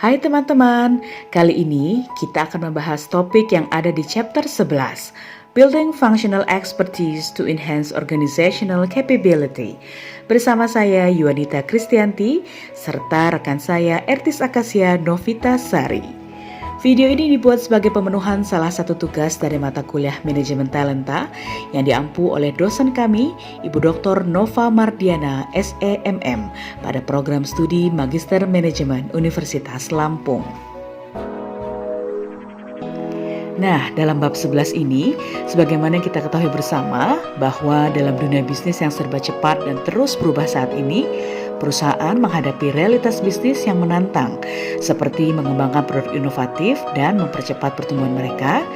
Hai teman-teman, kali ini kita akan membahas topik yang ada di chapter 11, Building Functional Expertise to Enhance Organizational Capability. Bersama saya Yuanita Kristianti, serta rekan saya Ertis Akasia Novita Sari. Video ini dibuat sebagai pemenuhan salah satu tugas dari mata kuliah Manajemen Talenta yang diampu oleh dosen kami, Ibu Dr. Nova Mardiana, SEMM, pada program studi Magister Manajemen Universitas Lampung. Nah, dalam bab 11 ini, sebagaimana kita ketahui bersama bahwa dalam dunia bisnis yang serba cepat dan terus berubah saat ini, perusahaan menghadapi realitas bisnis yang menantang, seperti mengembangkan produk inovatif dan mempercepat pertumbuhan mereka,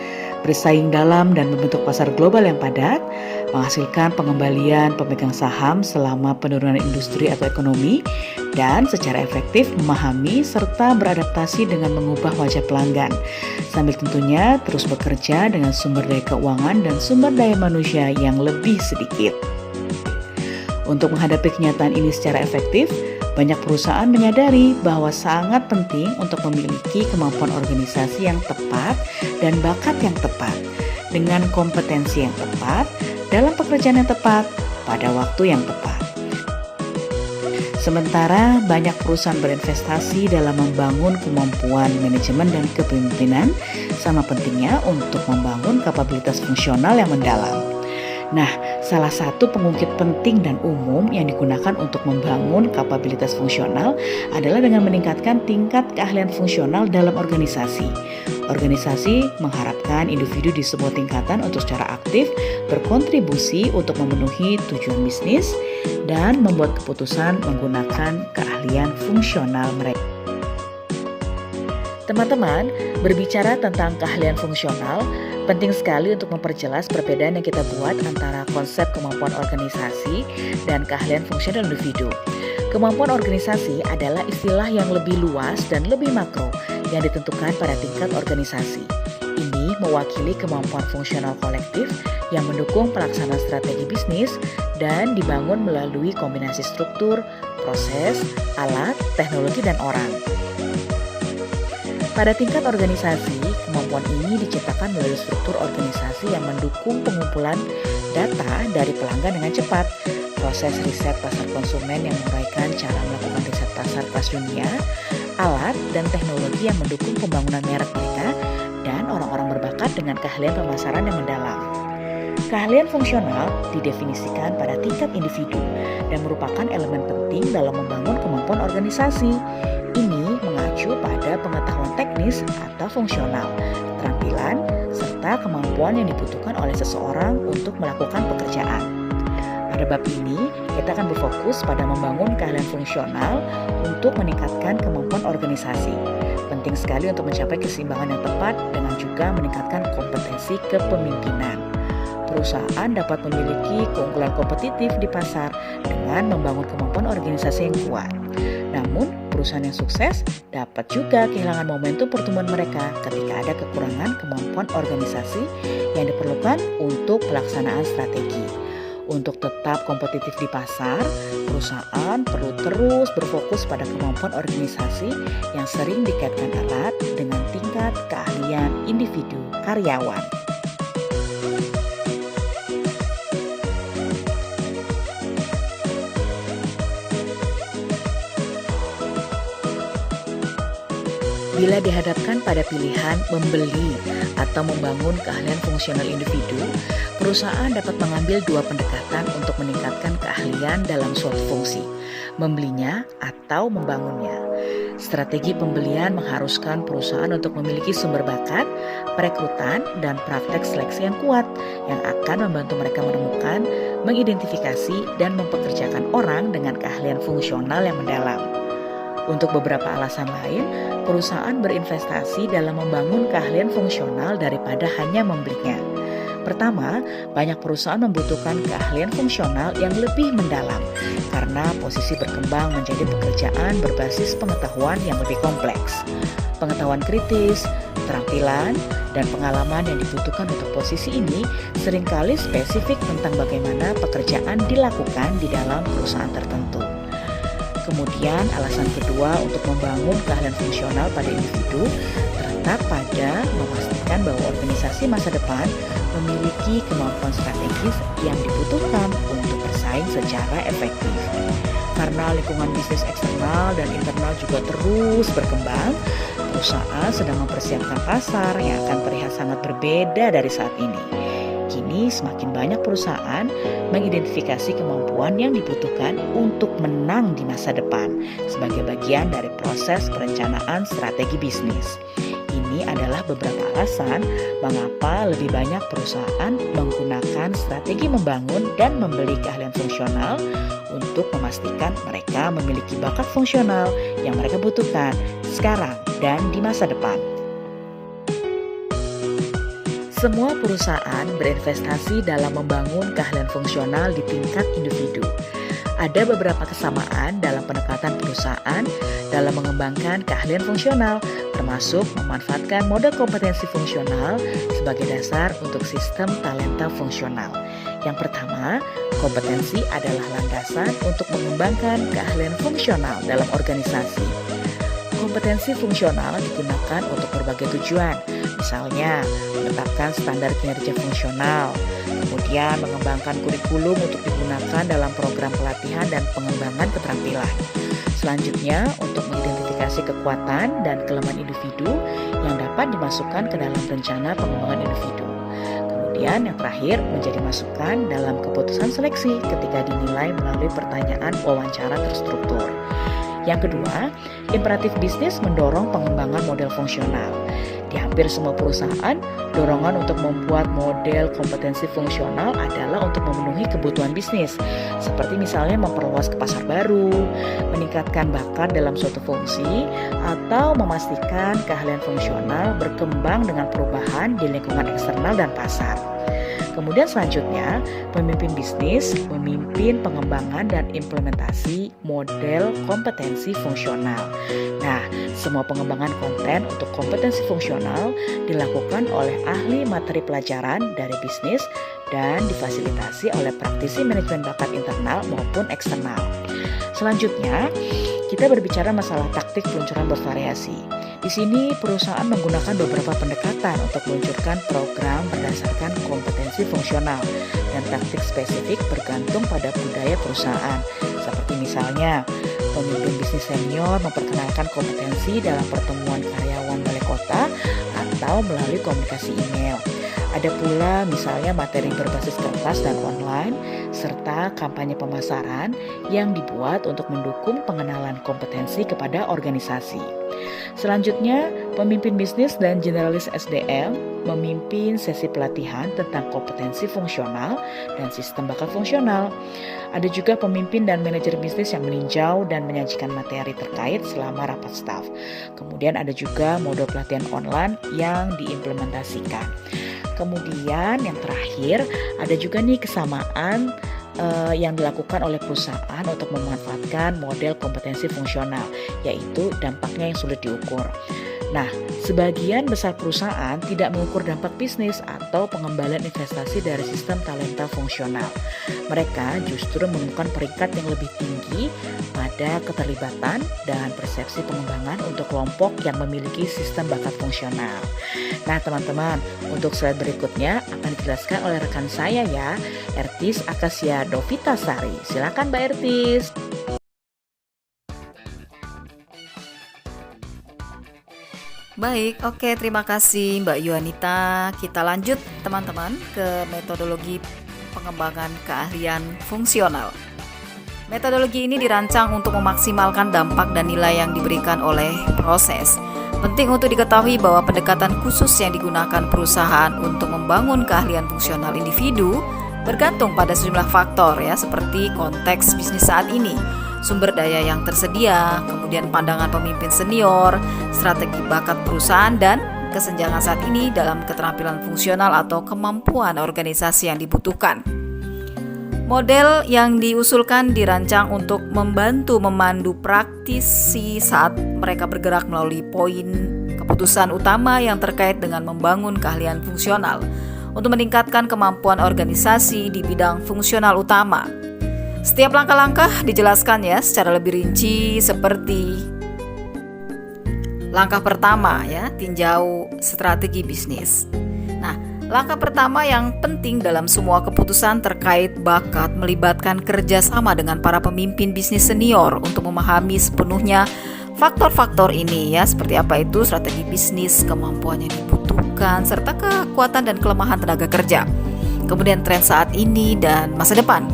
bersaing dalam dan membentuk pasar global yang padat, menghasilkan pengembalian pemegang saham selama penurunan industri atau ekonomi, dan secara efektif memahami serta beradaptasi dengan mengubah wajah pelanggan, sambil tentunya terus bekerja dengan sumber daya keuangan dan sumber daya manusia yang lebih sedikit. Untuk menghadapi kenyataan ini secara efektif, banyak perusahaan menyadari bahwa sangat penting untuk memiliki kemampuan organisasi yang tepat dan bakat yang tepat, dengan kompetensi yang tepat, dalam pekerjaan yang tepat, pada waktu yang tepat. Sementara banyak perusahaan berinvestasi dalam membangun kemampuan manajemen dan kepemimpinan, sama pentingnya untuk membangun kapabilitas fungsional yang mendalam. Nah, salah satu pengungkit penting dan umum yang digunakan untuk membangun kapabilitas fungsional adalah dengan meningkatkan tingkat keahlian fungsional dalam organisasi. Organisasi mengharapkan individu di semua tingkatan untuk secara aktif berkontribusi untuk memenuhi tujuan bisnis dan membuat keputusan menggunakan keahlian fungsional mereka. Teman-teman, berbicara tentang keahlian fungsional, penting sekali untuk memperjelas perbedaan yang kita buat antara konsep kemampuan organisasi dan keahlian fungsional individu. Kemampuan organisasi adalah istilah yang lebih luas dan lebih makro yang ditentukan pada tingkat organisasi. Ini mewakili kemampuan fungsional kolektif yang mendukung pelaksanaan strategi bisnis dan dibangun melalui kombinasi struktur, proses, alat, teknologi, dan orang. Pada tingkat organisasi, kemampuan ini diciptakan melalui struktur organisasi yang mendukung pengumpulan data dari pelanggan dengan cepat, proses riset pasar konsumen yang menguraikan cara melakukan riset pasar kelas dunia, alat dan teknologi yang mendukung pembangunan merek mereka, dan orang-orang berbakat dengan keahlian pemasaran yang mendalam. Keahlian fungsional didefinisikan pada tingkat individu dan merupakan elemen penting dalam membangun kemampuan organisasi. Ini mengacu pada pengetahuan teknis atau fungsional, keterampilan, serta kemampuan yang dibutuhkan oleh seseorang untuk melakukan pekerjaan. Pada bab ini, kita akan berfokus pada membangun keahlian fungsional untuk meningkatkan kemampuan organisasi. Penting sekali untuk mencapai keseimbangan yang tepat dengan juga meningkatkan kompetensi kepemimpinan. Perusahaan dapat memiliki keunggulan kompetitif di pasar dengan membangun kemampuan organisasi yang kuat. Namun, perusahaan yang sukses dapat juga kehilangan momentum pertumbuhan mereka ketika ada kekurangan kemampuan organisasi yang diperlukan untuk pelaksanaan strategi. Untuk tetap kompetitif di pasar, perusahaan perlu terus berfokus pada kemampuan organisasi yang sering dikaitkan erat dengan tingkat keahlian individu karyawan. Bila dihadapkan pada pilihan membeli atau membangun keahlian fungsional individu, perusahaan dapat mengambil dua pendekatan untuk meningkatkan keahlian dalam suatu fungsi, membelinya atau membangunnya. Strategi pembelian mengharuskan perusahaan untuk memiliki sumber bakat, perekrutan, dan praktek seleksi yang kuat yang akan membantu mereka menemukan, mengidentifikasi, dan mempekerjakan orang dengan keahlian fungsional yang mendalam. Untuk beberapa alasan lain, perusahaan berinvestasi dalam membangun keahlian fungsional daripada hanya membelinya. Pertama, banyak perusahaan membutuhkan keahlian fungsional yang lebih mendalam karena posisi berkembang menjadi pekerjaan berbasis pengetahuan yang lebih kompleks. Pengetahuan kritis, keterampilan, dan pengalaman yang dibutuhkan untuk posisi ini seringkali spesifik tentang bagaimana pekerjaan dilakukan di dalam perusahaan tertentu. Kemudian alasan kedua untuk membangun keahlian fungsional pada individu terletak pada memastikan bahwa organisasi masa depan memiliki kemampuan strategis yang dibutuhkan untuk bersaing secara efektif. Karena lingkungan bisnis eksternal dan internal juga terus berkembang, perusahaan sedang mempersiapkan pasar yang akan terlihat sangat berbeda dari saat ini. Kini semakin banyak perusahaan mengidentifikasi kemampuan yang dibutuhkan untuk menang di masa depan sebagai bagian dari proses perencanaan strategi bisnis. Ini adalah beberapa alasan mengapa lebih banyak perusahaan menggunakan strategi membangun dan membeli keahlian fungsional untuk memastikan mereka memiliki bakat fungsional yang mereka butuhkan sekarang dan di masa depan. Semua perusahaan berinvestasi dalam membangun keahlian fungsional di tingkat individu. Ada beberapa kesamaan dalam pendekatan perusahaan dalam mengembangkan keahlian fungsional, termasuk memanfaatkan model kompetensi fungsional sebagai dasar untuk sistem talenta fungsional. Yang pertama, kompetensi adalah landasan untuk mengembangkan keahlian fungsional dalam organisasi. Kompetensi fungsional digunakan untuk berbagai tujuan, misalnya menetapkan standar kinerja fungsional, kemudian mengembangkan kurikulum untuk digunakan dalam program pelatihan dan pengembangan keterampilan. Selanjutnya, untuk mengidentifikasi kekuatan dan kelemahan individu yang dapat dimasukkan ke dalam rencana pengembangan individu. Kemudian yang terakhir, menjadi masukan dalam keputusan seleksi ketika dinilai melalui pertanyaan wawancara terstruktur. Yang kedua, imperatif bisnis mendorong pengembangan model fungsional. Di hampir semua perusahaan, dorongan untuk membuat model kompetensi fungsional adalah untuk memenuhi kebutuhan bisnis, seperti misalnya memperluas ke pasar baru, meningkatkan bakat dalam suatu fungsi, atau memastikan keahlian fungsional berkembang dengan perubahan di lingkungan eksternal dan pasar. Kemudian selanjutnya, pemimpin bisnis memimpin pengembangan dan implementasi model kompetensi fungsional. Nah, semua pengembangan konten untuk kompetensi fungsional dilakukan oleh ahli materi pelajaran dari bisnis dan difasilitasi oleh praktisi manajemen bakat internal maupun eksternal. Selanjutnya, kita berbicara masalah taktik peluncuran bervariasi. Di sini perusahaan menggunakan beberapa pendekatan untuk meluncurkan program berdasarkan kompetensi fungsional dan taktik spesifik bergantung pada budaya perusahaan. Seperti misalnya, pemimpin bisnis senior memperkenalkan kompetensi dalam pertemuan karyawan balai kota atau melalui komunikasi email. Ada pula misalnya materi berbasis kertas dan online, serta kampanye pemasaran yang dibuat untuk mendukung pengenalan kompetensi kepada organisasi. Selanjutnya, pemimpin bisnis dan generalis SDM memimpin sesi pelatihan tentang kompetensi fungsional dan sistem bakat fungsional. Ada juga pemimpin dan manajer bisnis yang meninjau dan menyajikan materi terkait selama rapat staf. Kemudian ada juga modul pelatihan online yang diimplementasikan. Kemudian yang terakhir, ada juga nih kesamaan yang dilakukan oleh perusahaan untuk memanfaatkan model kompetensi fungsional, yaitu dampaknya yang sulit diukur. Nah, sebagian besar perusahaan tidak mengukur dampak bisnis atau pengembalian investasi dari sistem talenta fungsional. Mereka justru menemukan peringkat yang lebih tinggi pada keterlibatan dan persepsi pengembangan untuk kelompok yang memiliki sistem bakat fungsional. Nah, teman-teman, untuk slide berikutnya akan dijelaskan oleh rekan saya ya, Ertis Akasia Dovitasari. Silakan Mbak Ertis. Baik, oke, terima kasih Mbak Yuanita. Kita lanjut teman-teman ke metodologi pengembangan keahlian fungsional. Metodologi ini dirancang untuk memaksimalkan dampak dan nilai yang diberikan oleh proses. Penting untuk diketahui bahwa pendekatan khusus yang digunakan perusahaan untuk membangun keahlian fungsional individu bergantung pada sejumlah faktor ya, seperti konteks bisnis saat ini, sumber daya yang tersedia, kemudian pandangan pemimpin senior, strategi bakat perusahaan, dan kesenjangan saat ini dalam keterampilan fungsional atau kemampuan organisasi yang dibutuhkan. Model yang diusulkan dirancang untuk membantu memandu praktisi saat mereka bergerak melalui poin keputusan utama yang terkait dengan membangun keahlian fungsional untuk meningkatkan kemampuan organisasi di bidang fungsional utama. Setiap langkah-langkah dijelaskan ya secara lebih rinci seperti langkah pertama ya, tinjau strategi bisnis. Nah, langkah pertama yang penting dalam semua keputusan terkait bakat melibatkan kerjasama dengan para pemimpin bisnis senior untuk memahami sepenuhnya faktor-faktor ini ya, seperti apa itu strategi bisnis, kemampuan yang dibutuhkan, serta kekuatan dan kelemahan tenaga kerja. Kemudian tren saat ini dan masa depan,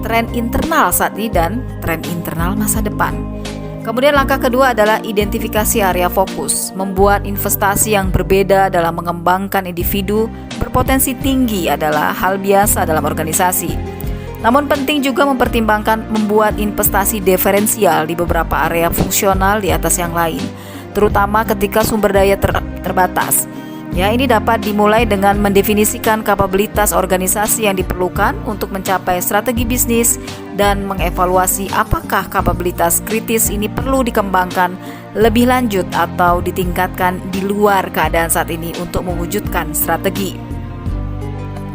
tren internal saat ini dan tren internal masa depan. Kemudian langkah kedua adalah identifikasi area fokus, membuat investasi yang berbeda dalam mengembangkan individu berpotensi tinggi adalah hal biasa dalam organisasi. Namun penting juga mempertimbangkan membuat investasi diferensial di beberapa area fungsional di atas yang lain, terutama ketika sumber daya terbatas. Ya, ini dapat dimulai dengan mendefinisikan kapabilitas organisasi yang diperlukan untuk mencapai strategi bisnis dan mengevaluasi apakah kapabilitas kritis ini perlu dikembangkan lebih lanjut atau ditingkatkan di luar keadaan saat ini untuk mewujudkan strategi.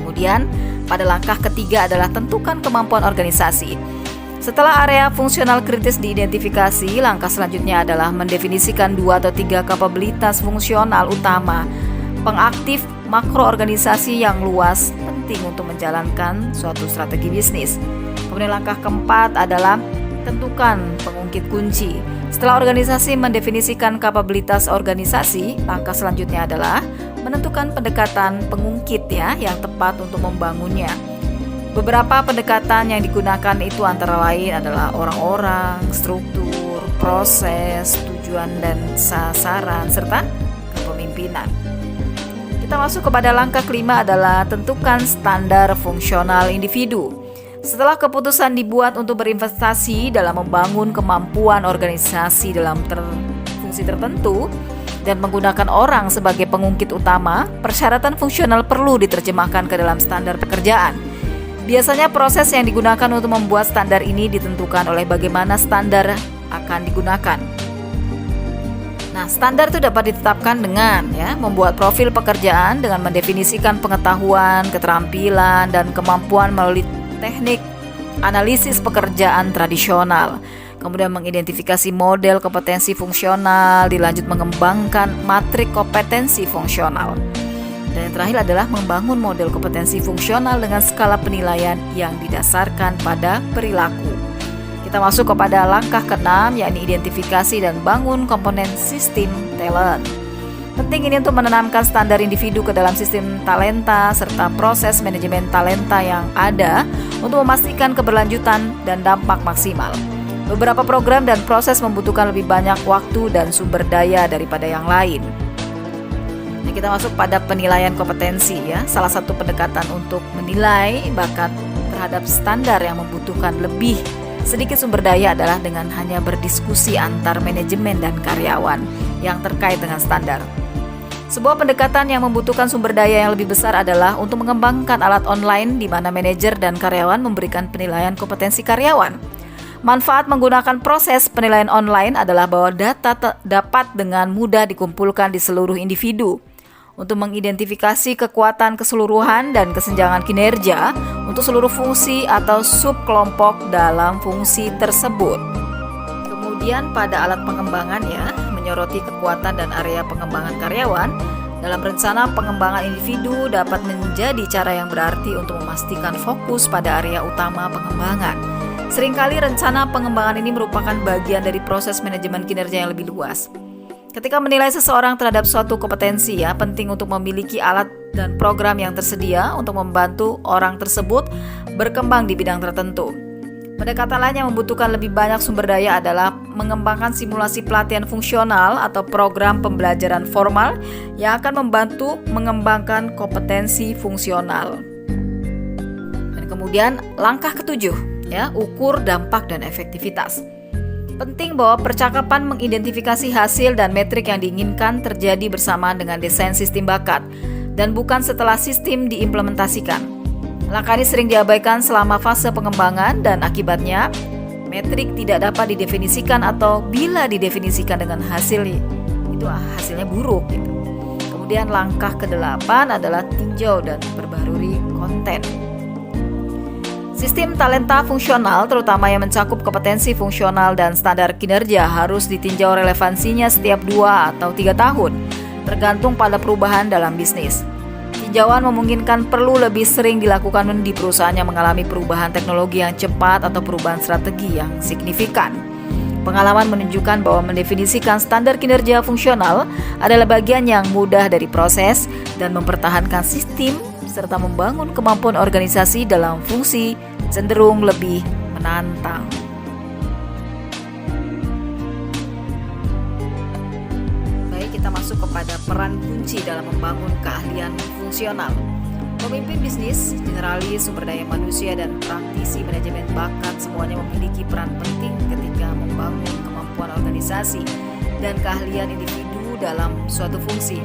Kemudian, pada langkah ketiga adalah tentukan kemampuan organisasi. Setelah area fungsional kritis diidentifikasi, langkah selanjutnya adalah mendefinisikan 2 atau 3 kapabilitas fungsional utama pengaktif makroorganisasi yang luas penting untuk menjalankan suatu strategi bisnis. Kemudian langkah keempat adalah tentukan pengungkit kunci. Setelah organisasi mendefinisikan kapabilitas organisasi, langkah selanjutnya adalah menentukan pendekatan pengungkit ya yang tepat untuk membangunnya. Beberapa pendekatan yang digunakan itu antara lain adalah orang-orang, struktur, proses, tujuan dan sasaran serta kepemimpinan. Kita masuk kepada langkah kelima adalah tentukan standar fungsional individu. Setelah keputusan dibuat untuk berinvestasi dalam membangun kemampuan organisasi dalam fungsi tertentu dan menggunakan orang sebagai pengungkit utama, persyaratan fungsional perlu diterjemahkan ke dalam standar pekerjaan. Biasanya proses yang digunakan untuk membuat standar ini ditentukan oleh bagaimana standar akan digunakan. Nah, standar itu dapat ditetapkan dengan membuat profil pekerjaan dengan mendefinisikan pengetahuan, keterampilan, dan kemampuan melalui teknik analisis pekerjaan tradisional. Kemudian mengidentifikasi model kompetensi fungsional, dilanjut mengembangkan matrik kompetensi fungsional. Dan yang terakhir adalah membangun model kompetensi fungsional dengan skala penilaian yang didasarkan pada perilaku. Kita masuk kepada langkah ke-6, yakni identifikasi dan bangun komponen sistem talent. Penting ini untuk menanamkan standar individu ke dalam sistem talenta serta proses manajemen talenta yang ada untuk memastikan keberlanjutan dan dampak maksimal. Beberapa program dan proses membutuhkan lebih banyak waktu dan sumber daya daripada yang lain. Nah, kita masuk pada penilaian kompetensi ya. Salah satu pendekatan untuk menilai bakat terhadap standar yang membutuhkan lebih sedikit sumber daya adalah dengan hanya berdiskusi antar manajemen dan karyawan yang terkait dengan standar. Sebuah pendekatan yang membutuhkan sumber daya yang lebih besar adalah untuk mengembangkan alat online di mana manajer dan karyawan memberikan penilaian kompetensi karyawan. Manfaat menggunakan proses penilaian online adalah bahwa data dapat dengan mudah dikumpulkan di seluruh individu untuk mengidentifikasi kekuatan keseluruhan dan kesenjangan kinerja untuk seluruh fungsi atau subkelompok dalam fungsi tersebut. Kemudian pada alat pengembangan menyoroti kekuatan dan area pengembangan karyawan. Dalam rencana pengembangan individu dapat menjadi cara yang berarti untuk memastikan fokus pada area utama pengembangan. Seringkali rencana pengembangan ini merupakan bagian dari proses manajemen kinerja yang lebih luas. Ketika menilai seseorang terhadap suatu kompetensi penting untuk memiliki alat dan program yang tersedia untuk membantu orang tersebut berkembang di bidang tertentu. Pendekatan lain yang membutuhkan lebih banyak sumber daya adalah mengembangkan simulasi pelatihan fungsional atau program pembelajaran formal yang akan membantu mengembangkan kompetensi fungsional. Dan kemudian langkah ketujuh, ukur dampak dan efektivitas. Penting bahwa percakapan mengidentifikasi hasil dan metrik yang diinginkan terjadi bersamaan dengan desain sistem bakat dan bukan setelah sistem diimplementasikan. Langkah ini sering diabaikan selama fase pengembangan dan akibatnya metrik tidak dapat didefinisikan atau bila didefinisikan dengan hasilnya buruk. Kemudian langkah ke-8 adalah tinjau dan perbarui konten. Sistem talenta fungsional, terutama yang mencakup kompetensi fungsional dan standar kinerja, harus ditinjau relevansinya setiap 2 atau 3 tahun, tergantung pada perubahan dalam bisnis. Tinjauan memungkinkan perlu lebih sering dilakukan di perusahaan yang mengalami perubahan teknologi yang cepat atau perubahan strategi yang signifikan. Pengalaman menunjukkan bahwa mendefinisikan standar kinerja fungsional adalah bagian yang mudah dari proses dan mempertahankan sistem serta membangun kemampuan organisasi dalam fungsi cenderung lebih menantang. Baik, kita masuk kepada peran kunci dalam membangun keahlian fungsional. Pemimpin bisnis, generalis, sumber daya manusia, dan praktisi manajemen bakat semuanya memiliki peran penting ketika membangun kemampuan organisasi dan keahlian individu dalam suatu fungsi.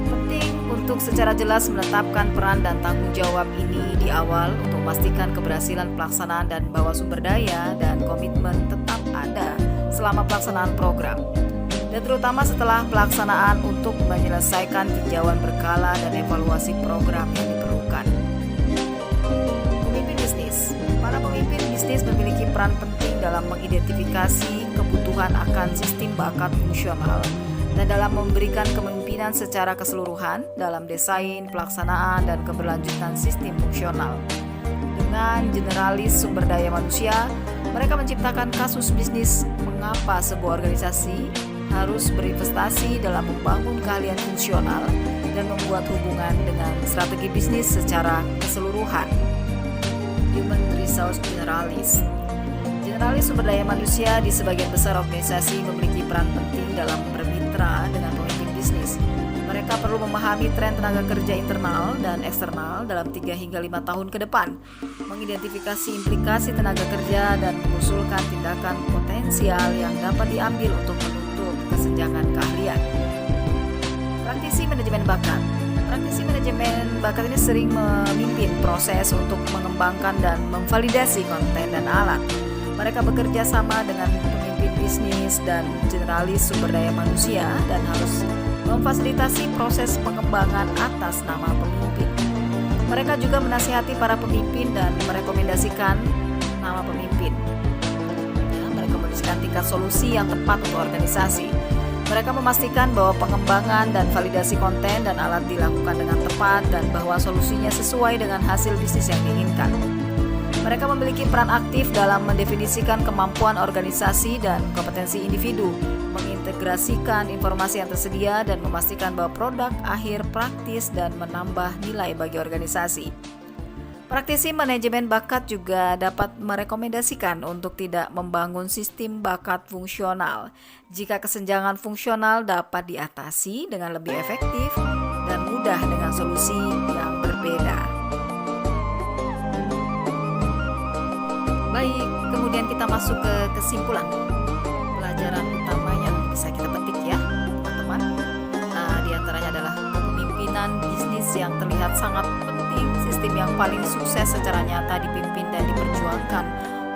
Penting untuk secara jelas menetapkan peran dan tanggung jawab ini di awal untuk memastikan keberhasilan pelaksanaan dan bahwa sumber daya dan komitmen tetap ada selama pelaksanaan program. Dan terutama setelah pelaksanaan untuk menyelesaikan tinjauan berkala dan evaluasi program yang diperlukan. Pemimpin bisnis. Para pemimpin bisnis memiliki peran penting dalam mengidentifikasi kebutuhan akan sistem bakat fungsional dan dalam memberikan kepemimpinan secara keseluruhan dalam desain, pelaksanaan, dan keberlanjutan sistem fungsional. Dengan generalis sumber daya manusia, mereka menciptakan kasus bisnis mengapa sebuah organisasi harus berinvestasi dalam membangun keahlian fungsional dan membuat hubungan dengan strategi bisnis secara keseluruhan. Human Resource Generalis. Generalis sumber daya manusia di sebagian besar organisasi memiliki peran penting dalam bermitra dengan pemimpin bisnis. Mereka perlu memahami tren tenaga kerja internal dan eksternal dalam 3 hingga 5 tahun ke depan, mengidentifikasi implikasi tenaga kerja dan mengusulkan tindakan potensial yang dapat diambil untuk menutup kesenjangan keahlian. Praktisi manajemen bakat. Praktisi manajemen bakat ini sering memimpin proses untuk mengembangkan dan memvalidasi konten dan alat. Mereka bekerja sama dengan pemimpin bisnis dan generalis sumber daya manusia dan harus memfasilitasi proses pengembangan atas nama pemimpin. Mereka juga menasihati para pemimpin dan merekomendasikan nama pemimpin. Merekomendasikan tingkat solusi yang tepat untuk organisasi. Mereka memastikan bahwa pengembangan dan validasi konten dan alat dilakukan dengan tepat dan bahwa solusinya sesuai dengan hasil bisnis yang diinginkan. Mereka memiliki peran aktif dalam mendefinisikan kemampuan organisasi dan kompetensi individu, mengintegrasikan informasi yang tersedia dan memastikan bahwa produk akhir praktis dan menambah nilai bagi organisasi. Praktisi manajemen bakat juga dapat merekomendasikan untuk tidak membangun sistem bakat fungsional jika kesenjangan fungsional dapat diatasi dengan lebih efektif dan mudah dengan solusi yang berbeda. Baik, kemudian kita masuk ke kesimpulan pelajaran utama yang bisa kita petik ya, teman-teman. Di antaranya adalah kepemimpinan bisnis yang terlihat sangat penting, sistem yang paling sukses secara nyata dipimpin dan diperjuangkan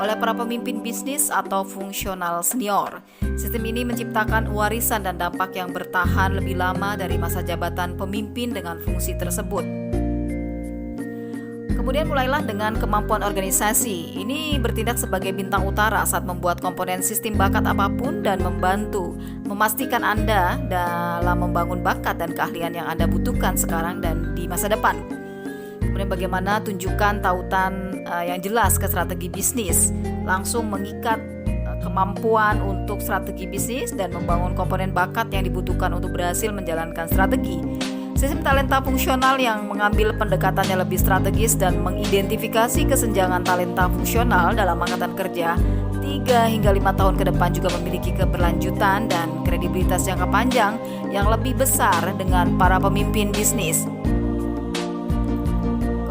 oleh para pemimpin bisnis atau fungsional senior. Sistem ini menciptakan warisan dan dampak yang bertahan lebih lama dari masa jabatan pemimpin dengan fungsi tersebut. Kemudian mulailah dengan kemampuan organisasi. Ini bertindak sebagai bintang utara saat membuat komponen sistem bakat apapun dan membantu memastikan Anda dalam membangun bakat dan keahlian yang Anda butuhkan sekarang dan di masa depan. Kemudian bagaimana tunjukkan tautan yang jelas ke strategi bisnis, langsung mengikat kemampuan untuk strategi bisnis dan membangun komponen bakat yang dibutuhkan untuk berhasil menjalankan strategi. Sistem talenta fungsional yang mengambil pendekatannya lebih strategis dan mengidentifikasi kesenjangan talenta fungsional dalam angkatan kerja 3 hingga 5 tahun ke depan juga memiliki keberlanjutan dan kredibilitas jangka panjang yang lebih besar dengan para pemimpin bisnis.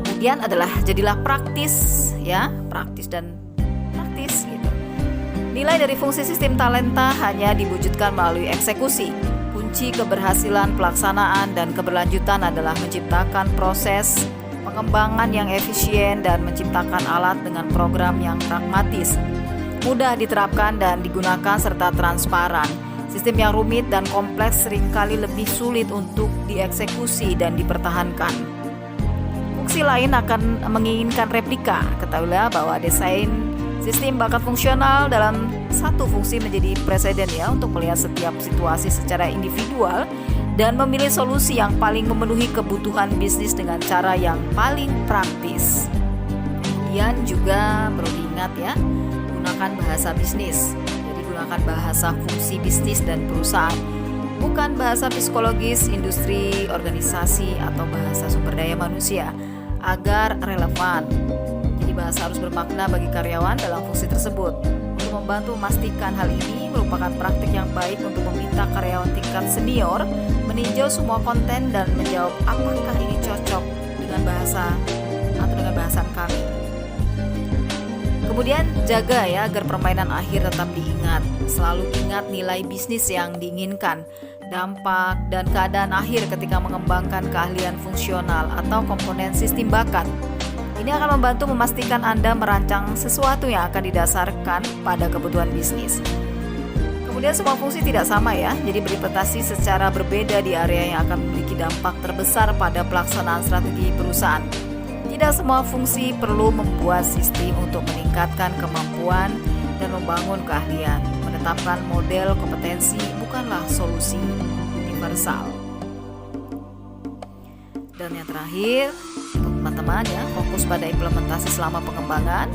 Kemudian adalah jadilah praktis ya, praktis gitu. Nilai dari fungsi sistem talenta hanya diwujudkan melalui eksekusi. Kunci keberhasilan pelaksanaan dan keberlanjutan adalah menciptakan proses pengembangan yang efisien dan menciptakan alat dengan program yang pragmatis, mudah diterapkan dan digunakan serta transparan. Sistem yang rumit dan kompleks seringkali lebih sulit untuk dieksekusi dan dipertahankan. fungsi lain akan menginginkan replika. Ketahuilah bahwa desain sistem bakat fungsional dalam satu fungsi menjadi presiden ya untuk melihat setiap situasi secara individual dan memilih solusi yang paling memenuhi kebutuhan bisnis dengan cara yang paling praktis. Kemudian juga perlu diingat ya, gunakan bahasa bisnis. Jadi gunakan bahasa fungsi bisnis dan perusahaan, bukan bahasa psikologis, industri, organisasi, atau bahasa sumber daya manusia agar relevan. Jadi bahasa harus bermakna bagi karyawan dalam fungsi tersebut. Untuk membantu memastikan hal ini merupakan praktik yang baik untuk meminta karyawan tingkat senior meninjau semua konten dan menjawab apakah ini cocok dengan bahasa atau dengan bahasan kami. Kemudian jaga ya agar permainan akhir tetap diingat. Selalu ingat nilai bisnis yang diinginkan, dampak dan keadaan akhir ketika mengembangkan keahlian fungsional atau komponen sistem bakat. Ini akan membantu memastikan Anda merancang sesuatu yang akan didasarkan pada kebutuhan bisnis. Kemudian semua fungsi tidak sama ya, jadi berprestasi secara berbeda di area yang akan memiliki dampak terbesar pada pelaksanaan strategi perusahaan. Tidak semua fungsi perlu membuat sistem untuk meningkatkan kemampuan dan membangun keahlian. Menetapkan model kompetensi bukanlah solusi universal. Dan yang terakhir, untuk teman-teman ya, fokus pada implementasi selama pengembangan.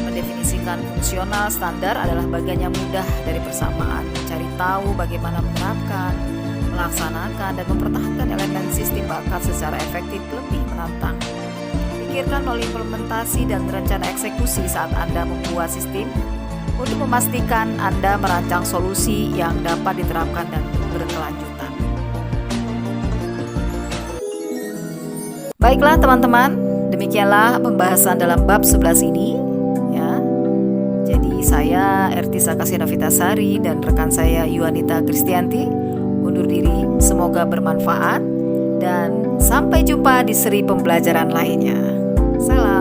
Mendefinisikan fungsional standar adalah bagian yang mudah dari persamaan. Mencari tahu bagaimana menerapkan, melaksanakan, dan mempertahankan elemen sistem bakat secara efektif lebih menantang. Pikirkan melalui implementasi dan rencana eksekusi saat Anda membuat sistem untuk memastikan Anda merancang solusi yang dapat diterapkan dan berkelanjutan. Baiklah teman-teman, demikianlah pembahasan dalam bab 11 ini ya. Jadi saya Ertisa Kasinovitasari dan rekan saya Yuanita Kristianti undur diri, semoga bermanfaat dan sampai jumpa di seri pembelajaran lainnya. Salam.